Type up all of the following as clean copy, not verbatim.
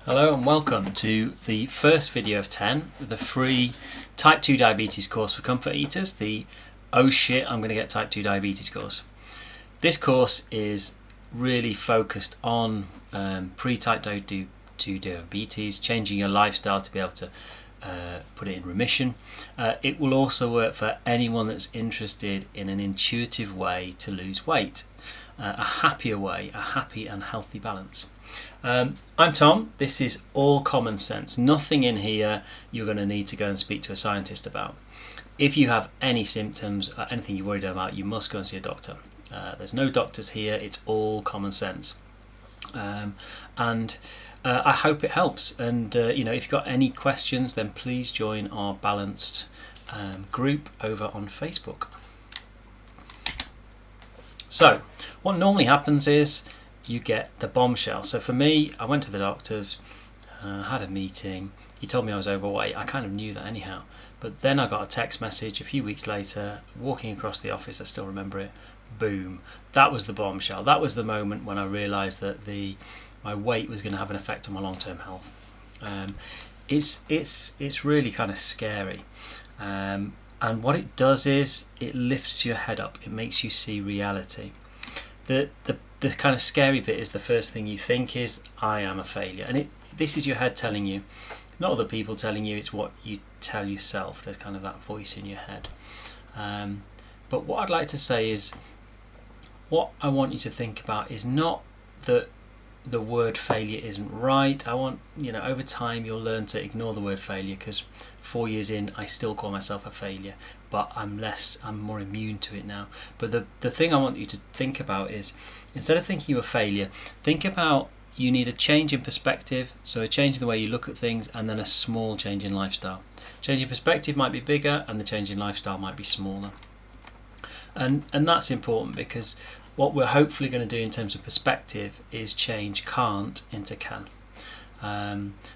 Hello and welcome to the first video of 10, the free type 2 diabetes course for comfort eaters, the oh shit I'm going to get type 2 diabetes course. This course is really focused on pre-type 2 diabetes, changing your lifestyle to be able to put it in remission. It will also work for anyone that's interested in an intuitive way to lose weight, a happier way, a happy and healthy balance. I'm Tom. This is all common sense. Nothing in here you're going to need to go and speak to a scientist about. If you have any symptoms, anything you're worried about, you must go and see a doctor. There's no doctors here. It's all common sense. I hope it helps. And if you've got any questions, then please join our balanced group over on Facebook. So, what normally happens is you get the bombshell. So for me, I went to the doctors, had a meeting. He told me I was overweight. I kind of knew that anyhow. But then I got a text message a few weeks later, walking across the office, I still remember it. Boom. That was the bombshell. That was the moment when I realised that my weight was going to have an effect on my long-term health. It's really kind of scary. And what it does is it lifts your head up. It makes you see reality. The kind of scary bit is the first thing you think is, I am a failure. And this is your head telling you, not other people telling you, it's what you tell yourself. There's kind of that voice in your head. But what I'd like to say is, what I want you to think about is not that the word failure isn't right. I want, over time you'll learn to ignore the word failure, because 4 years in, I still call myself a failure, but I'm more immune to it now. But the thing I want you to think about is, instead of thinking you're a failure, think about you need a change in perspective, so a change in the way you look at things, and then a small change in lifestyle. Change in perspective might be bigger, and the change in lifestyle might be smaller. And that's important, because what we're hopefully going to do in terms of perspective is change can't into can.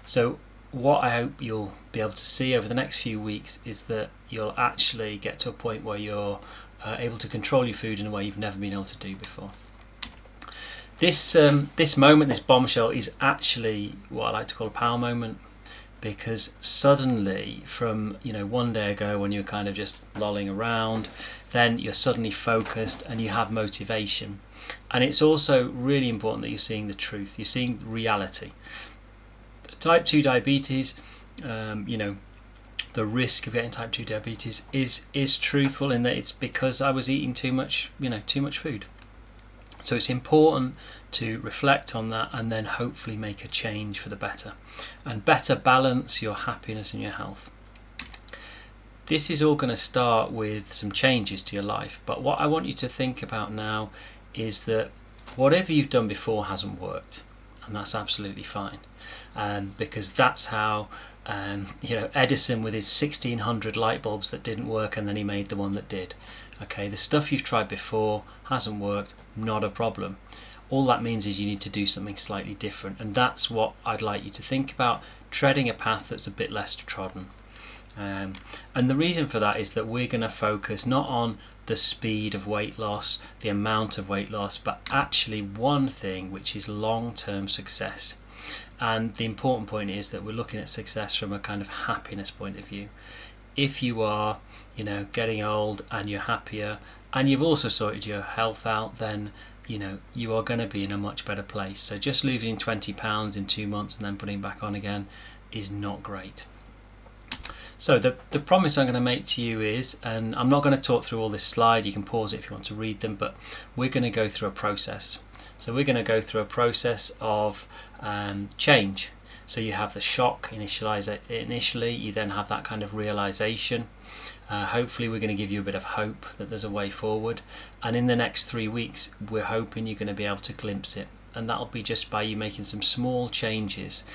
So what I hope you'll be able to see over the next few weeks is that you'll actually get to a point where you're able to control your food in a way you've never been able to do before. This moment, this bombshell, is actually what I like to call a power moment, because suddenly from one day ago when you're kind of just lolling around, then you're suddenly focused and you have motivation. And it's also really important that you're seeing the truth, you're seeing reality. Type 2 diabetes, the risk of getting type 2 diabetes is truthful in that it's because I was eating too much food. So it's important to reflect on that and then hopefully make a change for the better, and better balance your happiness and your health. This is all going to start with some changes to your life, but what I want you to think about now is that whatever you've done before hasn't worked, and that's absolutely fine, because that's how Edison with his 1600 light bulbs that didn't work, and then he made the one that did. Okay, the stuff you've tried before hasn't worked, not a problem. All that means is you need to do something slightly different, and that's what I'd like you to think about, treading a path that's a bit less trodden. And the reason for that is that we're going to focus not on the speed of weight loss, the amount of weight loss, but actually one thing, which is long-term success. And the important point is that we're looking at success from a kind of happiness point of view. If you are, getting old and you're happier and you've also sorted your health out, then you are going to be in a much better place. So just losing 20 pounds in 2 months and then putting it back on again is not great. So the promise I'm going to make to you is, and I'm not going to talk through all this slide, you can pause it if you want to read them, but we're going to go through a process. So we're going to go through a process of change. So you have the shock initially, you then have that kind of realization. Hopefully we're going to give you a bit of hope that there's a way forward, and in the next 3 weeks we're hoping you're going to be able to glimpse it, and that'll be just by you making some small changes.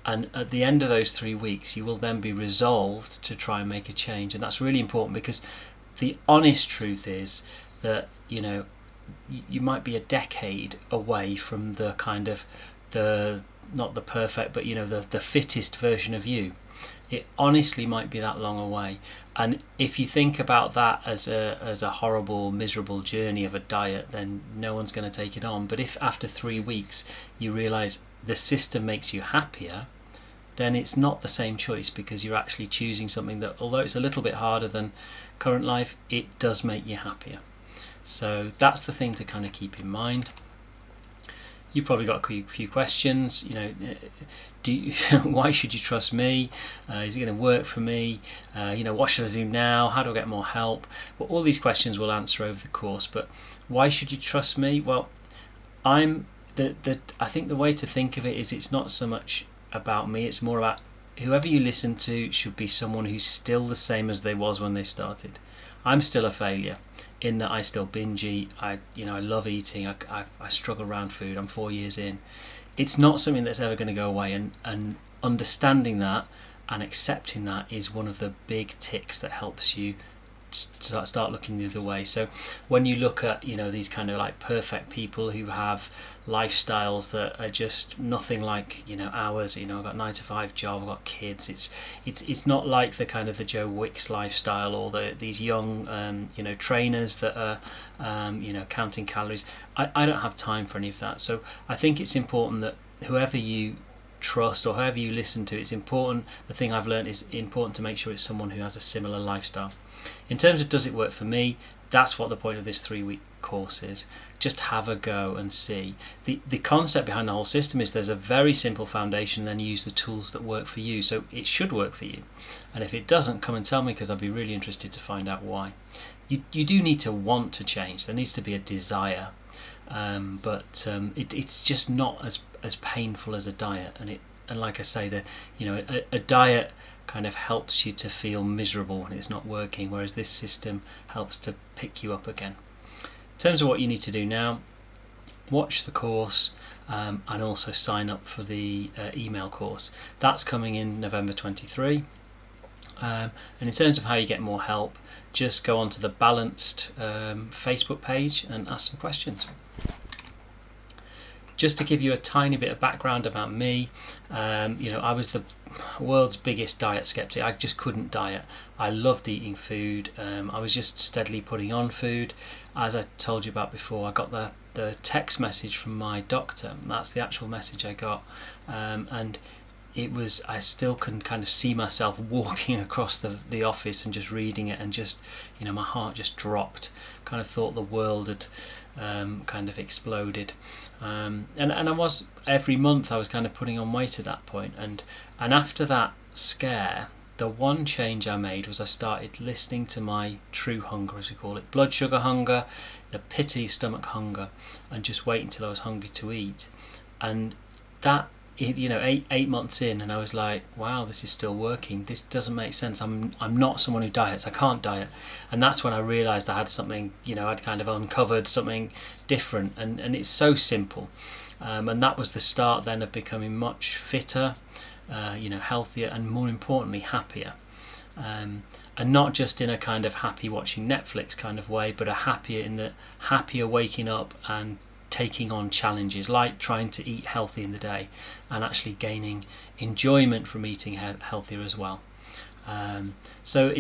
And at the end of those 3 weeks, you will then be resolved to try and make a change. And that's really important, because the honest truth is that, you might be a decade away from the kind of not the perfect, but the fittest version of you. It honestly might be that long away. And if you think about that as a horrible, miserable journey of a diet, then no one's going to take it on. But if after 3 weeks you realise the system makes you happier, then it's not the same choice, because you're actually choosing something that, although it's a little bit harder than current life, it does make you happier. So that's the thing to kind of keep in mind. You've probably got a few questions. Why should you trust me? Is it going to work for me? What should I do now? How do I get more help? Well, all these questions we'll answer over the course. But why should you trust me? Well, I think the way to think of it is, it's not so much about me. It's more about whoever you listen to should be someone who's still the same as they was when they started. I'm still a failure in that I still binge eat. I love eating. I struggle around food. I'm 4 years in. It's not something that's ever going to go away, and understanding that and accepting that is one of the big ticks that helps you start looking the other way. So when you look at these kind of like perfect people who have lifestyles that are just nothing like ours, I've got 9-to-5 job, I've got kids, it's not like the kind of the Joe Wicks lifestyle, or these young trainers that are counting calories. I don't have time for any of that. So I think it's important that whoever you trust or whoever you listen to, it's important. The thing I've learned is important to make sure it's someone who has a similar lifestyle. In terms of does it work for me, that's what the point of this 3-week course is. Just have a go and see. The concept behind the whole system is there's a very simple foundation, then use the tools that work for you. So it should work for you. And if it doesn't, come and tell me, because I'd be really interested to find out why. You do need to want to change. There needs to be a desire. But it's just not as painful as a diet. And like I say, a diet kind of helps you to feel miserable when it's not working, whereas this system helps to pick you up again. In terms of what you need to do now, watch the course and also sign up for the email course. That's coming in November 23. And in terms of how you get more help, just go onto the Balanced Facebook page and ask some questions. Just to give you a tiny bit of background about me, I was the world's biggest diet skeptic. I just couldn't diet. I loved eating food. I was just steadily putting on food. As I told you about before, I got the text message from my doctor. That's the actual message I got. And it was, I still couldn't kind of see myself walking across the office and just reading it, and just, my heart just dropped. Kind of thought the world had kind of exploded. And I was, every month I was kind of putting on weight at that point. And after that scare, the one change I made was I started listening to my true hunger, as we call it, blood sugar hunger, the pity stomach hunger, and just wait until I was hungry to eat. And that, 8 months in, and I was like, wow, this is still working. This doesn't make sense. I'm not someone who diets. I can't diet. And that's when I realized I had something, I'd kind of uncovered something different, and it's so simple. And that was the start then of becoming much fitter, healthier, and more importantly, happier. And not just in a kind of happy watching Netflix kind of way, but happier waking up and taking on challenges, like trying to eat healthy in the day, and actually gaining enjoyment from eating healthier as well. So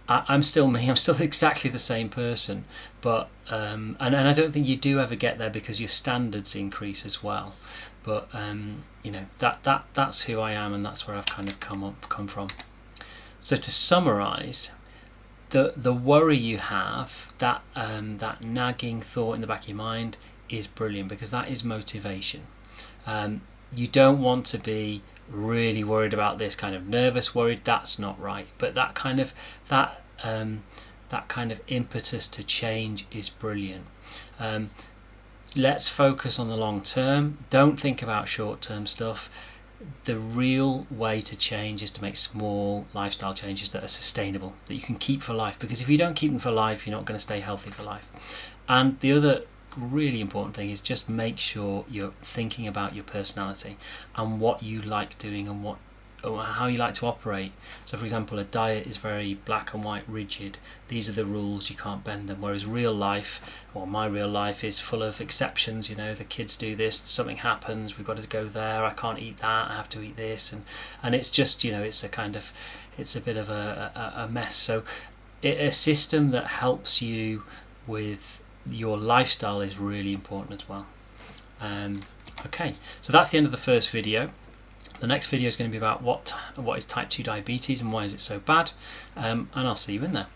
I'm still me. I'm still exactly the same person, but and I don't think you do ever get there, because your standards increase as well. But that's who I am, and that's where I've kind of come from. So to summarise, the worry you have, that nagging thought in the back of your mind, is brilliant, because that is motivation. You don't want to be really worried about this, kind of nervous worried. That's not right. But that kind of impetus to change is brilliant. Let's focus on the long term. Don't think about short term stuff. The real way to change is to make small lifestyle changes that are sustainable, that you can keep for life, because if you don't keep them for life, you're not going to stay healthy for life. And the other really important thing is just make sure you're thinking about your personality and what you like doing and how you like to operate. So for example, a diet is very black and white, rigid. These are the rules, you can't bend them. Whereas real life, or my real life, is full of exceptions. The kids do this, something happens, we've got to go there, I can't eat that, I have to eat this, and it's just, it's a bit of a mess. So a system that helps you with your lifestyle is really important as well. Okay, so that's the end of the first video. The next video is going to be about what is type 2 diabetes and why is it so bad, and I'll see you in there.